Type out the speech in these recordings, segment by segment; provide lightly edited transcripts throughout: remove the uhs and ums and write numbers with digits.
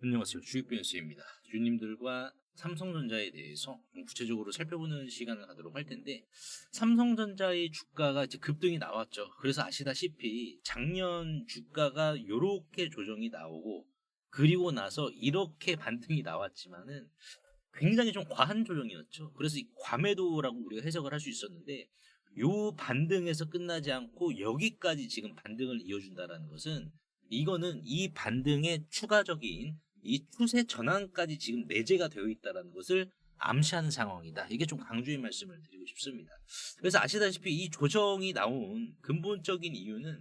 안녕하세요. 주식비연스입니다. 주님들과 삼성전자에 대해서 좀 구체적으로 살펴보는 시간을 갖도록 할 텐데, 삼성전자의 주가가 이제 급등이 나왔죠. 그래서 아시다시피 작년 주가가 이렇게 조정이 나오고, 그리고 나서 이렇게 반등이 나왔지만은 굉장히 좀 과한 조정이었죠. 그래서 이 과매도라고 우리가 해석을 할 수 있었는데, 요 반등에서 끝나지 않고 여기까지 지금 반등을 이어준다라는 것은, 이거는 이 반등의 추가적인 이 추세 전환까지 지금 내재가 되어 있다는 것을 암시하는 상황이다. 이게 좀 강조의 말씀을 드리고 싶습니다. 그래서 아시다시피 이 조정이 나온 근본적인 이유는,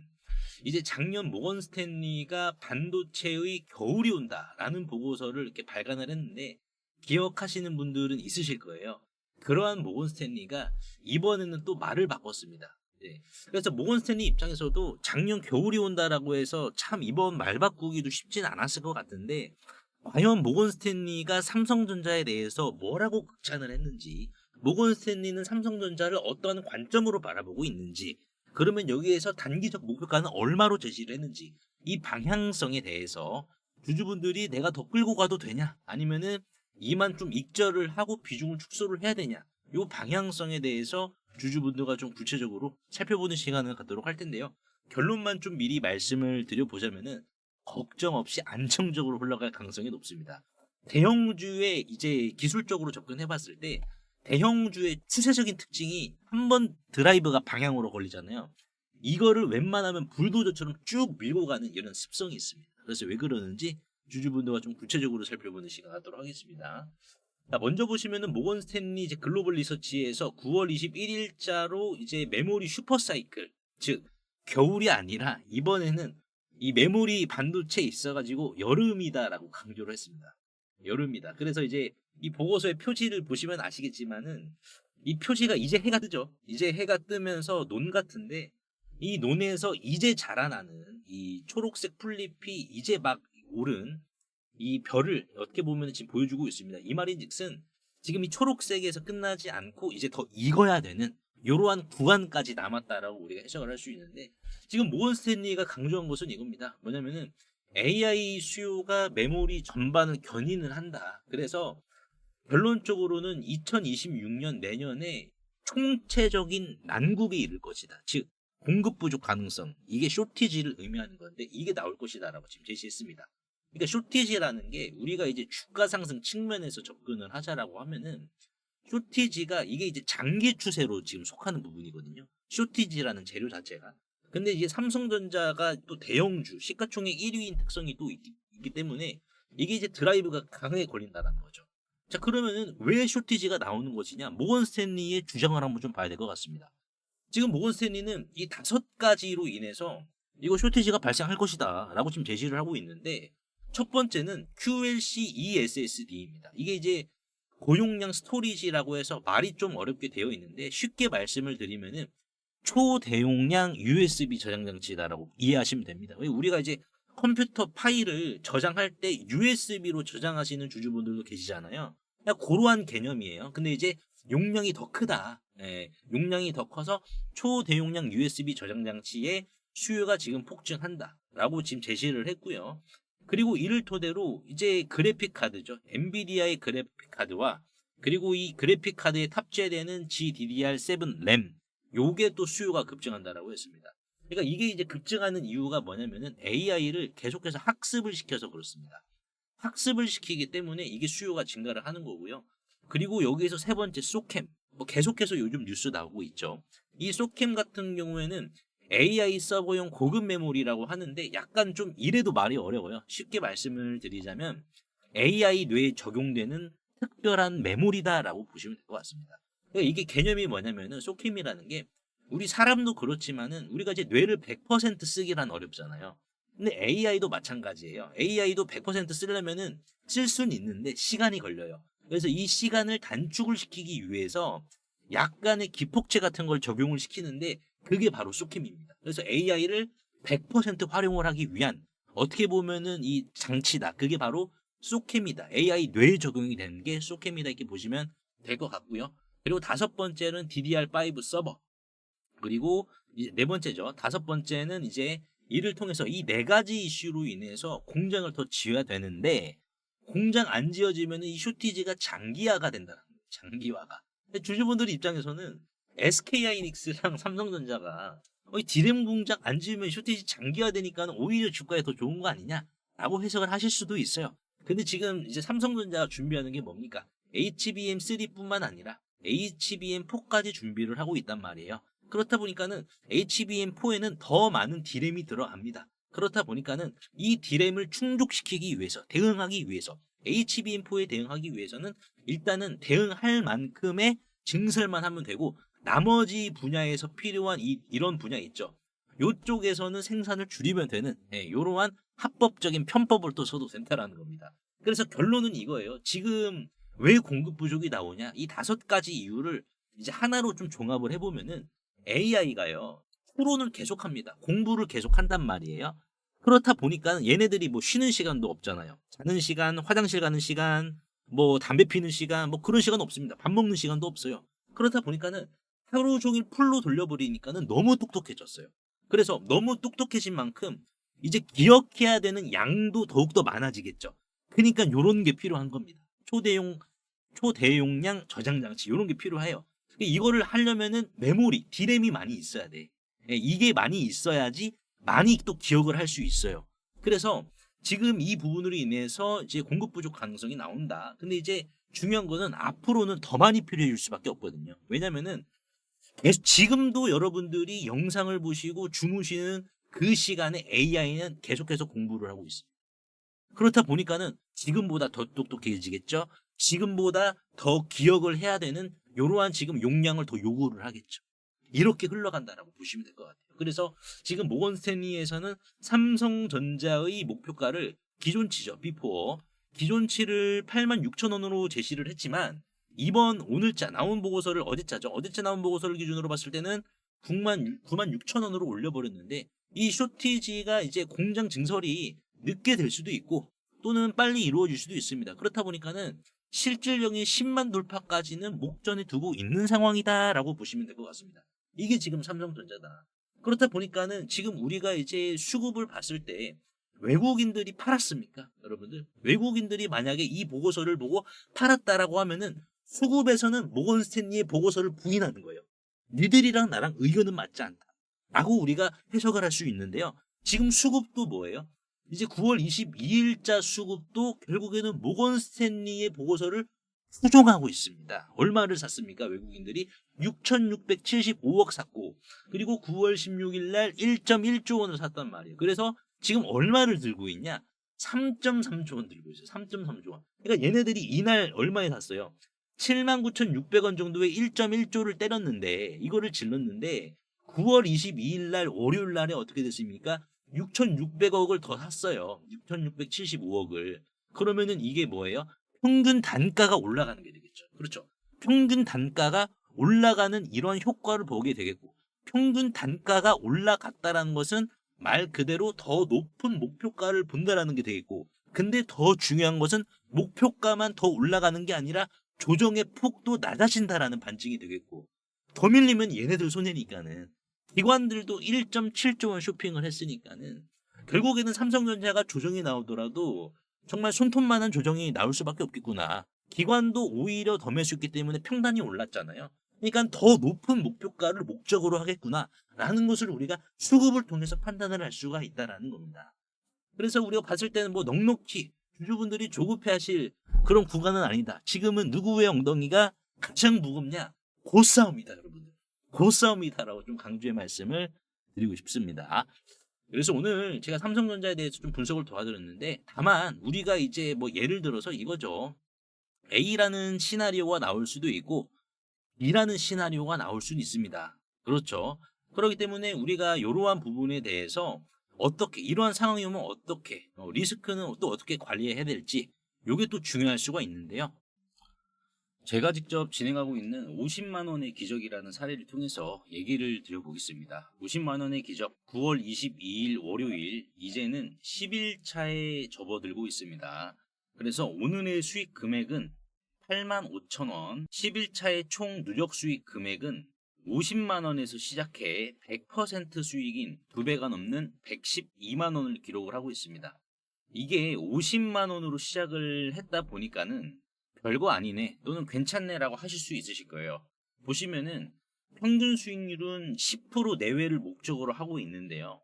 이제 작년 모건 스탠리가 반도체의 겨울이 온다라는 보고서를 이렇게 발간을 했는데, 기억하시는 분들은 있으실 거예요. 그러한 모건 스탠리가 이번에는 또 말을 바꿨습니다. 네. 그래서 모건 스탠리 입장에서도 작년 겨울이 온다라고 해서 참 이번 말 바꾸기도 쉽진 않았을 것 같은데, 과연 모건 스탠리가 삼성전자에 대해서 뭐라고 극찬을 했는지, 모건 스탠리는 삼성전자를 어떤 관점으로 바라보고 있는지, 그러면 여기에서 단기적 목표가는 얼마로 제시를 했는지, 이 방향성에 대해서 주주분들이 내가 더 끌고 가도 되냐, 아니면은 이만 좀 익절을 하고 비중을 축소를 해야 되냐, 이 방향성에 대해서 주주분들과 좀 구체적으로 살펴보는 시간을 갖도록 할 텐데요. 결론만 좀 미리 말씀을 드려보자면은, 걱정 없이 안정적으로 흘러갈 가능성이 높습니다. 대형주에 이제 기술적으로 접근해 봤을 때, 대형주의 추세적인 특징이 한번 드라이브가 방향으로 걸리잖아요. 이거를 웬만하면 불도저처럼 쭉 밀고 가는 이런 습성이 있습니다. 그래서 왜 그러는지 주주분들과 좀 구체적으로 살펴보는 시간 갖도록 하겠습니다. 자, 먼저 보시면은 모건 스탠리 이제 글로벌 리서치에서 9월 21일자로 이제 메모리 슈퍼 사이클, 즉 겨울이 아니라 이번에는 이 메모리 반도체에 있어가지고 여름이다라고 강조를 했습니다. 여름이다. 그래서 이제 이 보고서의 표지를 보시면 아시겠지만은, 이 표지가 이제 해가 뜨죠. 이제 해가 뜨면서 논 같은데, 이 논에서 이제 자라나는 이 초록색 풀잎이 이제 막 오른 이 별을 어떻게 보면 지금 보여주고 있습니다. 이 말인즉슨 지금 이 초록색에서 끝나지 않고 이제 더 익어야 되는 이러한 구간까지 남았다라고 우리가 해석을 할 수 있는데, 지금 모건 스탠리가 강조한 것은 이겁니다. 뭐냐면은 AI 수요가 메모리 전반을 견인을 한다. 그래서 결론적으로는 2026년 내년에 총체적인 난국에 이를 것이다. 즉 공급 부족 가능성, 이게 쇼티지를 의미하는 건데, 이게 나올 것이다라고 지금 제시했습니다. 그러니까 쇼티지라는 게, 우리가 이제 주가 상승 측면에서 접근을 하자라고 하면은, 쇼티지가 이게 이제 장기 추세로 지금 속하는 부분이거든요. 쇼티지라는 재료 자체가. 근데 이제 삼성전자가 또 대형주, 시가총액 1위인 특성이 또 있기 때문에 이게 이제 드라이브가 강하게 걸린다는 거죠. 자, 그러면은 왜 쇼티지가 나오는 것이냐? 모건 스탠리의 주장을 한번 좀 봐야 될 것 같습니다. 지금 모건 스탠리는 이 5가지로 인해서 이거 쇼티지가 발생할 것이다 라고 지금 제시를 하고 있는데, 첫 번째는 QLC eSSD입니다. 이게 이제 고용량 스토리지라고 해서 말이 좀 어렵게 되어 있는데, 쉽게 말씀을 드리면은 초대용량 USB 저장 장치다라고 이해하시면 됩니다. 우리가 이제 컴퓨터 파일을 저장할 때 USB로 저장하시는 주주분들도 계시잖아요. 그냥 그러한 개념이에요. 근데 이제 용량이 더 크다. 예, 용량이 더 커서 초대용량 USB 저장 장치의 수요가 지금 폭증한다라고 지금 제시를 했고요. 그리고 이를 토대로 이제 그래픽 카드죠. 엔비디아의 그래픽 카드와, 그리고 이 그래픽 카드에 탑재되는 GDDR7 램, 요게 또 수요가 급증한다라고 했습니다. 그러니까 이게 이제 급증하는 이유가 뭐냐면은 AI를 계속해서 학습을 시켜서 그렇습니다. 학습을 시키기 때문에 이게 수요가 증가를 하는 거고요. 그리고 여기에서 세 번째 소캠, 뭐 계속해서 요즘 뉴스 나오고 있죠. 이 소캠 같은 경우에는 AI 서버용 고급 메모리라고 하는데, 약간 좀 이래도 말이 어려워요. 쉽게 말씀을 드리자면 AI 뇌에 적용되는 특별한 메모리다라고 보시면 될 것 같습니다. 그러니까 이게 개념이 뭐냐면은, 소캠이라는 게 우리 사람도 그렇지만은 우리가 이제 뇌를 100% 쓰기란 어렵잖아요. 근데 AI도 마찬가지예요. AI도 100% 쓰려면은 쓸 수는 있는데 시간이 걸려요. 그래서 이 시간을 단축을 시키기 위해서 약간의 기폭제 같은 걸 적용을 시키는데, 그게 바로 소캠입니다. 그래서 AI를 100% 활용을 하기 위한, 어떻게 보면은 이 장치다. 그게 바로 소캠이다. AI 뇌에 적용이 되는 게 소캠이다. 이렇게 보시면 될 것 같고요. 그리고 다섯 번째는 DDR5 서버. 그리고 이제 네 번째죠. 다섯 번째는 이제 이를 통해서 이 네 가지 이슈로 인해서 공장을 더 지어야 되는데, 공장 안 지어지면 이 쇼티지가 장기화가 된다는 거예요. 장기화가. 주주분들 입장에서는 SK하이닉스랑 삼성전자가 디램 공장 안 지으면 쇼티지 장기화 되니까 오히려 주가에 더 좋은 거 아니냐라고 해석을 하실 수도 있어요. 근데 지금 이제 삼성전자가 준비하는 게 뭡니까? HBM3뿐만 아니라 HBM4까지 준비를 하고 있단 말이에요. 그렇다 보니까는 HBM4에는 더 많은 디램이 들어갑니다. 그렇다 보니까는 이 디램을 충족시키기 위해서, 대응하기 위해서, HBM4에 대응하기 위해서는 일단은 대응할 만큼의 증설만 하면 되고, 나머지 분야에서 필요한 이런 분야 있죠. 요쪽에서는 생산을 줄이면 되는, 이러한 합법적인 편법을 또 써도 된다라는 겁니다. 그래서 결론은 이거예요. 지금 왜 공급 부족이 나오냐? 이 5가지 이유를 이제 하나로 좀 종합을 해보면은 AI가요. 토론을 계속합니다. 공부를 계속한단 말이에요. 그렇다 보니까 얘네들이 뭐 쉬는 시간도 없잖아요. 자는 시간, 화장실 가는 시간, 뭐 담배 피는 시간, 뭐 그런 시간 없습니다. 밥 먹는 시간도 없어요. 그렇다 보니까는 하루 종일 풀로 돌려버리니까는 너무 똑똑해졌어요. 그래서 너무 똑똑해진 만큼 이제 기억해야 되는 양도 더욱더 많아지겠죠. 그러니까 요런 게 필요한 겁니다. 초대용량 저장 장치 요런 게 필요해요. 이거를 하려면은 메모리, 디램이 많이 있어야 돼. 이게 많이 있어야지 많이 또 기억을 할 수 있어요. 그래서 지금 이 부분으로 인해서 이제 공급 부족 가능성이 나온다. 근데 이제 중요한 거는 앞으로는 더 많이 필요해질 수밖에 없거든요. 왜냐면은 지금도 여러분들이 영상을 보시고 주무시는 그 시간에 AI는 계속해서 공부를 하고 있어요. 그렇다 보니까는 지금보다 더 똑똑해지겠죠. 지금보다 더 기억을 해야 되는 이러한 지금 용량을 더 요구를 하겠죠. 이렇게 흘러간다라고 보시면 될 것 같아요. 그래서 지금 모건 스탠리에서는 삼성전자의 목표가를 기존치죠. 비포 기존치를 86,000원으로 제시를 했지만 이번 오늘자 나온 보고서를 어제자죠. 어제자 나온 보고서를 기준으로 봤을 때는 96,000원으로 올려버렸는데 이 쇼티지가 이제 공장 증설이 늦게 될 수도 있고 또는 빨리 이루어질 수도 있습니다. 그렇다 보니까는 실질적인 10만 돌파까지는 목전에 두고 있는 상황이다라고 보시면 될 것 같습니다. 이게 지금 삼성전자다. 그렇다 보니까는 지금 우리가 이제 수급을 봤을 때 외국인들이 팔았습니까? 여러분들 외국인들이 만약에 이 보고서를 보고 팔았다라고 하면은 수급에서는 모건 스탠리의 보고서를 부인하는 거예요. 니들이랑 나랑 의견은 맞지 않다 라고 우리가 해석을 할 수 있는데요. 지금 수급도 뭐예요? 이제 9월 22일자 수급도 결국에는 모건 스탠리의 보고서를 수정하고 있습니다. 얼마를 샀습니까? 외국인들이 6,675억 샀고 그리고 9월 16일 날 1.1조 원을 샀단 말이에요. 그래서 지금 얼마를 들고 있냐? 3.3조 원 들고 있어요. 3.3조 원. 그러니까 얘네들이 이날 얼마에 샀어요? 79,600원 정도의 1.1조를 때렸는데 이거를 질렀는데 9월 22일 날 월요일 날에 어떻게 됐습니까? 6,600억을 더 샀어요. 6,675억을. 그러면은 이게 뭐예요? 평균 단가가 올라가는 게 되겠죠. 그렇죠. 평균 단가가 올라가는 이런 효과를 보게 되겠고 평균 단가가 올라갔다라는 것은 말 그대로 더 높은 목표가를 본다라는 게 되겠고 근데 더 중요한 것은 목표가만 더 올라가는 게 아니라 조정의 폭도 낮아진다라는 반증이 되겠고 더 밀리면 얘네들 손해니까는 기관들도 1.7조 원 쇼핑을 했으니까는 결국에는 삼성전자가 조정이 나오더라도 정말 손톱만한 조정이 나올 수밖에 없겠구나. 기관도 오히려 더 매수했기 때문에 평단이 올랐잖아요. 그러니까 더 높은 목표가를 목적으로 하겠구나 라는 것을 우리가 수급을 통해서 판단을 할 수가 있다라는 겁니다. 그래서 우리가 봤을 때는 뭐 넉넉히 주주분들이 조급해하실 그런 구간은 아니다. 지금은 누구의 엉덩이가 가장 무겁냐? 고싸움이다 여러분들. 고싸움이다라고 좀 강조의 말씀을 드리고 싶습니다. 그래서 오늘 제가 삼성전자에 대해서 좀 분석을 도와드렸는데 다만 우리가 이제 뭐 예를 들어서 이거죠. A라는 시나리오가 나올 수도 있고 B라는 시나리오가 나올 수는 있습니다. 그렇죠. 그렇기 때문에 우리가 이러한 부분에 대해서 어떻게 이러한 상황이 오면 어떻게 리스크는 또 어떻게 관리해야 될지 이게 또 중요할 수가 있는데요. 제가 직접 진행하고 있는 50만 원의 기적이라는 사례를 통해서 얘기를 드려보겠습니다. 50만 원의 기적 9월 22일 월요일 이제는 10일차에 접어들고 있습니다. 그래서 오늘의 수익 금액은 85,000원, 10일차의 총 누적 수익 금액은 50만 원에서 시작해 100% 수익인 2배가 넘는 112만 원을 기록을 하고 있습니다. 이게 50만 원으로 시작을 했다 보니까는 별거 아니네 또는 괜찮네라고 하실 수 있으실 거예요. 보시면은 평균 수익률은 10% 내외를 목적으로 하고 있는데요.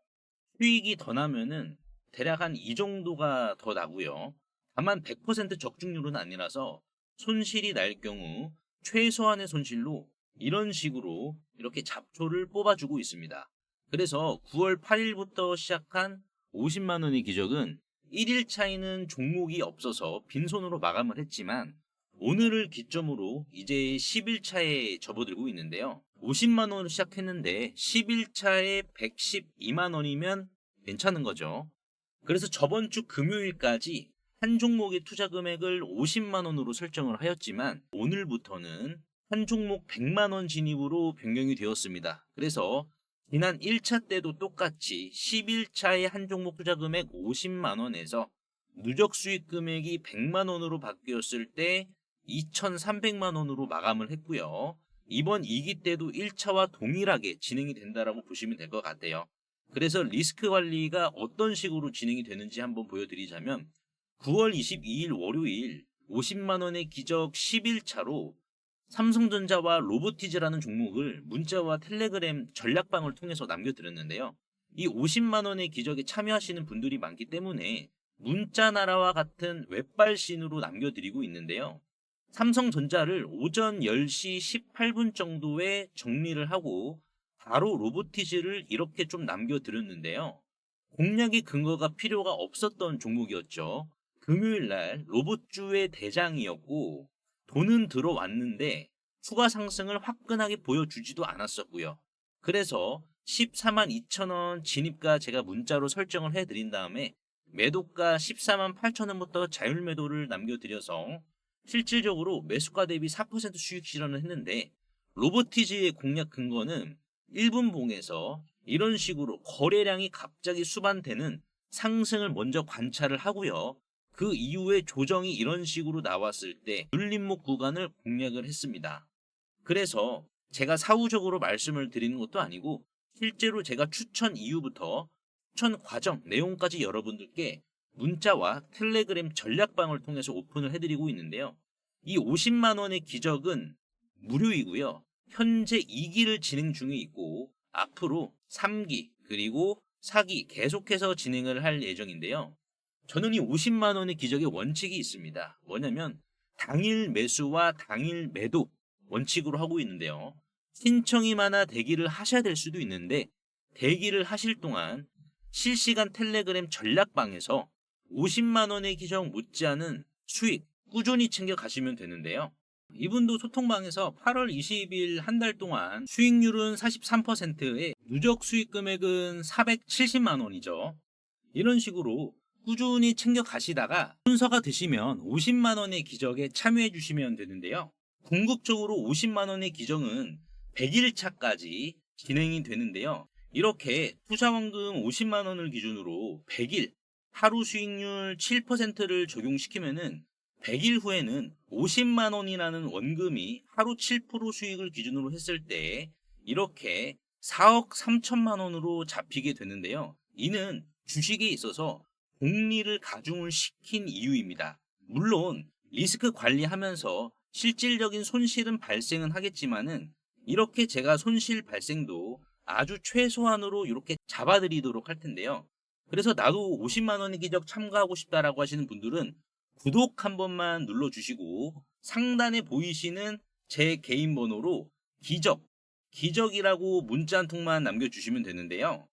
수익이 더 나면은 대략 한 이 정도가 더 나고요. 다만 100% 적중률은 아니라서 손실이 날 경우 최소한의 손실로 이런 식으로 이렇게 잡초를 뽑아주고 있습니다. 그래서 9월 8일부터 시작한 50만 원의 기적은 1일 차이는 종목이 없어서 빈손으로 마감을 했지만 오늘을 기점으로 이제 10일 차에 접어들고 있는데요. 50만 원으로 시작했는데 10일 차에 112만 원이면 괜찮은 거죠. 그래서 저번 주 금요일까지 한 종목의 투자 금액을 50만 원으로 설정을 하였지만 오늘부터는 한 종목 100만 원 진입으로 변경이 되었습니다. 그래서 지난 1차 때도 똑같이 11차에 한 종목 투자 금액 50만 원에서 누적 수익 금액이 100만 원으로 바뀌었을 때 2,300만 원으로 마감을 했고요. 이번 2기 때도 1차와 동일하게 진행이 된다라고 보시면 될 것 같아요. 그래서 리스크 관리가 어떤 식으로 진행이 되는지 한번 보여드리자면 9월 22일 월요일 50만 원의 기적 11차로 삼성전자와 로보티즈라는 종목을 문자와 텔레그램 전략방을 통해서 남겨드렸는데요. 이 50만 원의 기적에 참여하시는 분들이 많기 때문에 문자나라와 같은 웹발신으로 남겨드리고 있는데요. 삼성전자를 오전 10시 18분 정도에 정리를 하고 바로 로보티즈를 이렇게 좀 남겨드렸는데요. 공략의 근거가 필요가 없었던 종목이었죠. 금요일날 로봇주의 대장이었고 돈은 들어왔는데 추가 상승을 화끈하게 보여주지도 않았었고요. 그래서 14만 2천 원 진입가 제가 문자로 설정을 해드린 다음에 매도가 14만 8천 원부터 자율매도를 남겨드려서 실질적으로 매수가 대비 4% 수익 실현을 했는데 로보티즈의 공략 근거는 1분봉에서 이런 식으로 거래량이 갑자기 수반되는 상승을 먼저 관찰을 하고요. 그 이후에 조정이 이런 식으로 나왔을 때 눌림목 구간을 공략을 했습니다. 그래서 제가 사후적으로 말씀을 드리는 것도 아니고 실제로 제가 추천 이후부터 추천 과정 내용까지 여러분들께 문자와 텔레그램 전략방을 통해서 오픈을 해드리고 있는데요. 이 50만 원의 기적은 무료이고요. 현재 2기를 진행 중에 있고 앞으로 3기 그리고 4기 계속해서 진행을 할 예정인데요. 저는 이 50만 원의 기적의 원칙이 있습니다. 뭐냐면 당일 매수와 당일 매도 원칙으로 하고 있는데요. 신청이 많아 대기를 하셔야 될 수도 있는데 대기를 하실 동안 실시간 텔레그램 전략방에서 50만 원의 기적 못지않은 수익 꾸준히 챙겨 가시면 되는데요. 이분도 소통방에서 8월 20일 한 달 동안 수익률은 43%에 누적 수익 금액은 470만 원이죠. 이런 식으로 꾸준히 챙겨 가시다가 순서가 되시면 50만 원의 기적에 참여해 주시면 되는데요. 궁극적으로 50만 원의 기적은 100일차까지 진행이 되는데요. 이렇게 투자원금 50만 원을 기준으로 100일 하루 수익률 7%를 적용시키면은 100일 후에는 50만 원이라는 원금이 하루 7% 수익을 기준으로 했을 때 이렇게 4억 3천만 원으로 잡히게 되는데요. 이는 주식에 있어서 복리를 가중을 시킨 이유입니다. 물론 리스크 관리하면서 실질적인 손실은 발생은 하겠지만은 이렇게 제가 손실 발생도 아주 최소한으로 이렇게 잡아드리도록 할 텐데요. 그래서 나도 50만 원의 기적 참가하고 싶다라고 하시는 분들은 구독 한 번만 눌러주시고 상단에 보이시는 제 개인 번호로 기적이라고 문자 한 통만 남겨주시면 되는데요.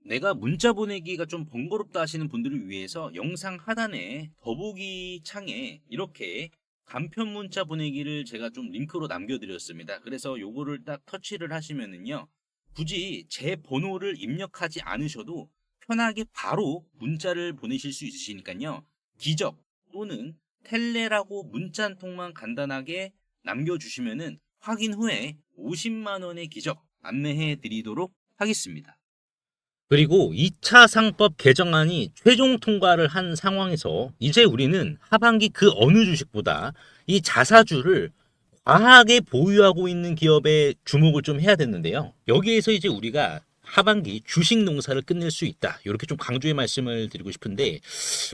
내가 문자 보내기가 좀 번거롭다 하시는 분들을 위해서 영상 하단에 더보기 창에 이렇게 간편 문자 보내기를 제가 좀 링크로 남겨드렸습니다. 그래서 요거를 딱 터치를 하시면은요. 굳이 제 번호를 입력하지 않으셔도 편하게 바로 문자를 보내실 수 있으시니까요. 기적 또는 텔레라고 문자 한 통만 간단하게 남겨주시면은 확인 후에 50만 원의 기적 안내해 드리도록 하겠습니다. 그리고 2차 상법 개정안이 최종 통과를 한 상황에서 이제 우리는 하반기 그 어느 주식보다 이 자사주를 과하게 보유하고 있는 기업에 주목을 좀 해야 되는데요. 여기에서 이제 우리가 하반기 주식 농사를 끝낼 수 있다. 이렇게 좀 강조의 말씀을 드리고 싶은데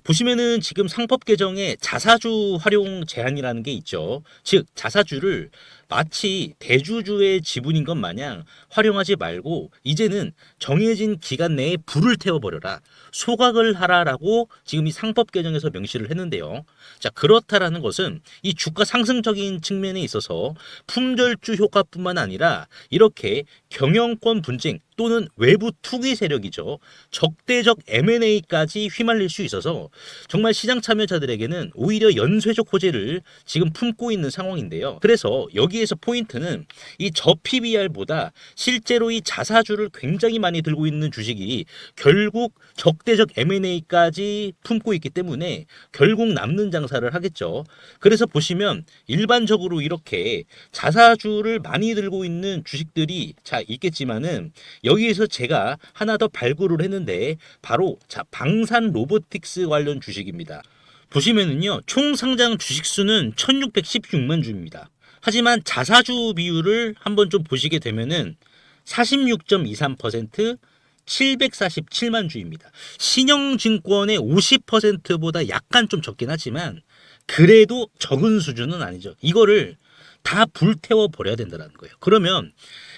보시면은 지금 상법 개정에 자사주 활용 제한이라는 게 있죠. 즉 자사주를 마치 대주주의 지분인 것 마냥 활용하지 말고 이제는 정해진 기간 내에 불을 태워버려라. 소각을 하라라고 지금 이 상법 개정에서 명시를 했는데요. 자, 그렇다라는 것은 이 주가 상승적인 측면에 있어서 품절주 효과뿐만 아니라 이렇게 경영권 분쟁 또는 외부 투기 세력이죠. 적대적 M&A까지 휘말릴 수 있어서 정말 시장 참여자들에게는 오히려 연쇄적 호재를 지금 품고 있는 상황인데요. 그래서 여기에서 포인트는 이 저 PBR보다 실제로 이 자사주를 굉장히 많이 들고 있는 주식이 결국 적대적 M&A까지 품고 있기 때문에 결국 남는 장사를 하겠죠. 그래서 보시면 일반적으로 이렇게 자사주를 많이 들고 있는 주식들이 자 있겠지만은 여기에서 제가 하나 더 발굴을 했는데 바로 자 방산 로보틱스 관련 주식입니다. 보시면은요 총 상장 주식 수는 1616만 주입니다. 하지만 자사주 비율을 한번 좀 보시게 되면은 46.23% 747만 주입니다. 신영증권의 50%보다 약간 좀 적긴 하지만 그래도 적은 수준은 아니죠. 이거를 다 불태워 버려야 된다는 거예요. 그러면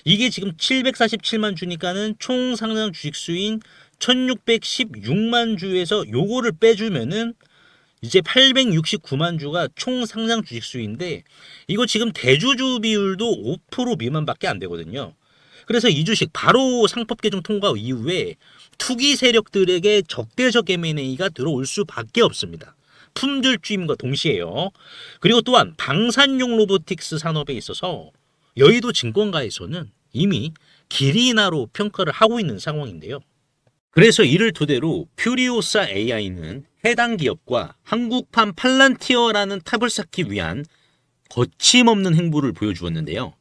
이게 지금 747만 주니까는 총 상장 주식 수인 1616만 주에서 요거를 빼주면은 이제 869만 주가 총 상장 주식 수인데 이거 지금 대주주 비율도 5% 미만밖에 안 되거든요. 그래서 이 주식 바로 상법 개정 통과 이후에 투기 세력들에게 적대적 M&A가 들어올 수밖에 없습니다. 품절주임과 동시에요. 그리고 또한 방산용 로보틱스 산업에 있어서 여의도 증권가에서는 이미 기리나로 평가를 하고 있는 상황인데요. 그래서 이를 토대로 퓨리오사 AI는 해당 기업과 한국판 팔란티어라는 탑을 쌓기 위한 거침없는 행보를 보여주었는데요.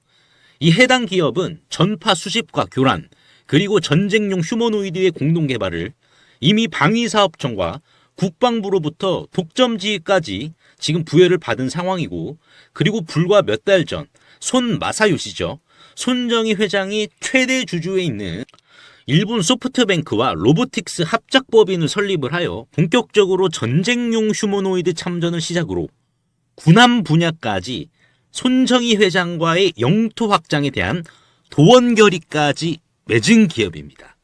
이 해당 기업은 전파 수집과 교란 그리고 전쟁용 휴머노이드의 공동 개발을 이미 방위사업청과 국방부로부터 독점지휘까지 지금 부여를 받은 상황이고 그리고 불과 몇 달 전 손 마사요시죠. 손정희 회장이 최대 주주에 있는 일본 소프트뱅크와 로보틱스 합작법인을 설립을 하여 본격적으로 전쟁용 휴머노이드 참전을 시작으로 군함 분야까지 손정희 회장과의 영토 확장에 대한 도원 결의까지 맺은 기업입니다.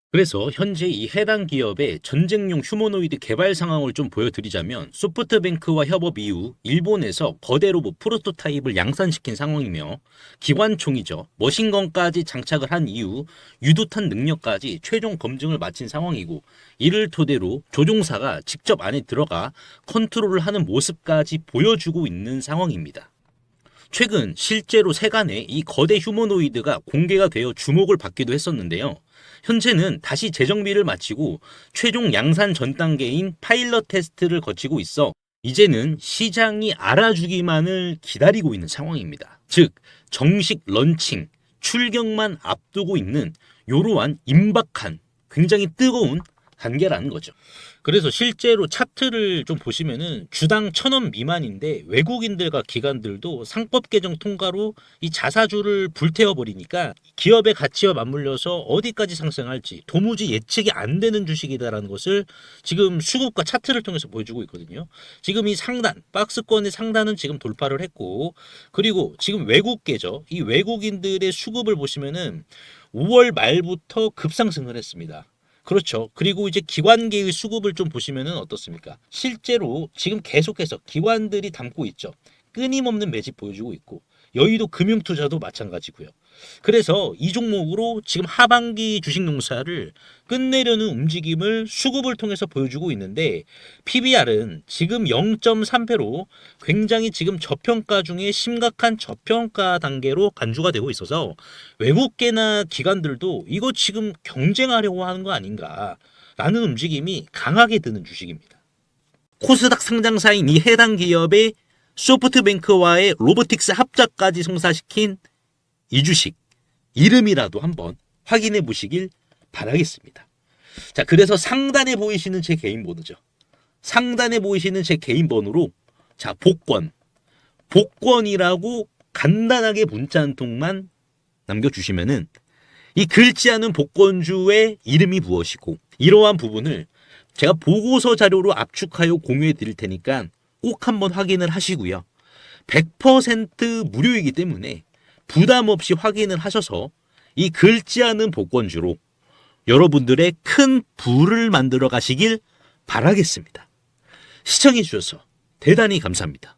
그래서 현재 이 해당 기업의 전쟁용 휴머노이드 개발 상황을 좀 보여드리자면 소프트뱅크와 협업 이후 일본에서 거대 로봇 프로토타입을 양산시킨 상황이며 기관총이죠. 머신건까지 장착을 한 이후 유도탄 능력까지 최종 검증을 마친 상황이고 이를 토대로 조종사가 직접 안에 들어가 컨트롤을 하는 모습까지 보여주고 있는 상황입니다. 최근 실제로 세간에 이 거대 휴머노이드가 공개가 되어 주목을 받기도 했었는데요. 현재는 다시 재정비를 마치고 최종 양산 전 단계인 파일럿 테스트를 거치고 있어 이제는 시장이 알아주기만을 기다리고 있는 상황입니다. 즉 정식 런칭, 출격만 앞두고 있는 이러한 임박한 굉장히 뜨거운 단계라는 거죠. 그래서 실제로 차트를 좀 보시면은 주당 1,000원 미만인데 외국인들과 기관들도 상법 개정 통과로 이 자사주를 불태워 버리니까 기업의 가치와 맞물려서 어디까지 상승할지 도무지 예측이 안 되는 주식이다라는 것을 지금 수급과 차트를 통해서 보여주고 있거든요. 지금 이 상단, 박스권의 상단은 지금 돌파를 했고 그리고 지금 외국계죠. 이 외국인들의 수급을 보시면은 5월 말부터 급상승을 했습니다. 그렇죠. 그리고 이제 기관계의 수급을 좀 보시면은 어떻습니까? 실제로 지금 계속해서 기관들이 담고 있죠. 끊임없는 매집 보여주고 있고 여의도 금융투자도 마찬가지고요. 그래서 이 종목으로 지금 하반기 주식 농사를 끝내려는 움직임을 수급을 통해서 보여주고 있는데 PBR은 지금 0.3배로 굉장히 지금 저평가 중에 심각한 저평가 단계로 간주가 되고 있어서 외국계나 기관들도 이거 지금 경쟁하려고 하는 거 아닌가라는 움직임이 강하게 드는 주식입니다. 코스닥 상장사인 이 해당 기업의 소프트뱅크와의 로보틱스 합작까지 성사시킨 이 주식 이름이라도 한번 확인해 보시길 바라겠습니다. 자, 그래서 상단에 보이시는 제 개인 번호죠. 상단에 보이시는 제 개인 번호로 자, 복권이라고 간단하게 문자 한 통만 남겨주시면은 이 긁지 않은 복권주의 이름이 무엇이고 이러한 부분을 제가 보고서 자료로 압축하여 공유해 드릴 테니까 꼭 한번 확인을 하시고요. 100% 무료이기 때문에 부담 없이 확인을 하셔서 이 긁지 않은 복권주로 여러분들의 큰 부를 만들어 가시길 바라겠습니다. 시청해 주셔서 대단히 감사합니다.